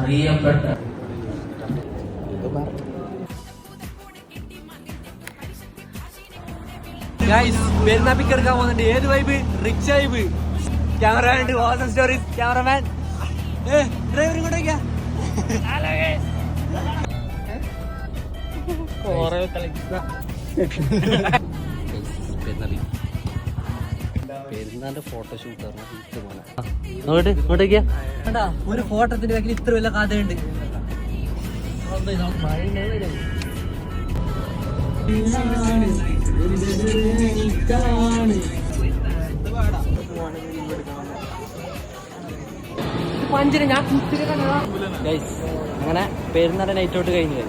അറിയപ്പെട്ട പെരുന്നാ പിക്ക് എടുക്കാൻ പോകുന്നുണ്ട്. ഏത് വൈബ്? Rich vibe. ക്യാമറമാൻ ഉണ്ട്, വാസൻ സ്റ്റോറീസ് ക്യാമറമാൻ. ഡ്രൈവർ ഇങ്ങോട്ടേക്കാ. പെരുന്നാന്റെ ഫോട്ടോഷൂട്ട് ഇങ്ങോട്ടേക്കാ. ഒരു ഫോട്ടോത്തിന്റെ ബാക്കിൽ ഇത്ര വല്ല കഥയുണ്ട്. അങ്ങനെ പെരുന്നാൾ നൈറ്റ് ഔട്ട് കഴിഞ്ഞു.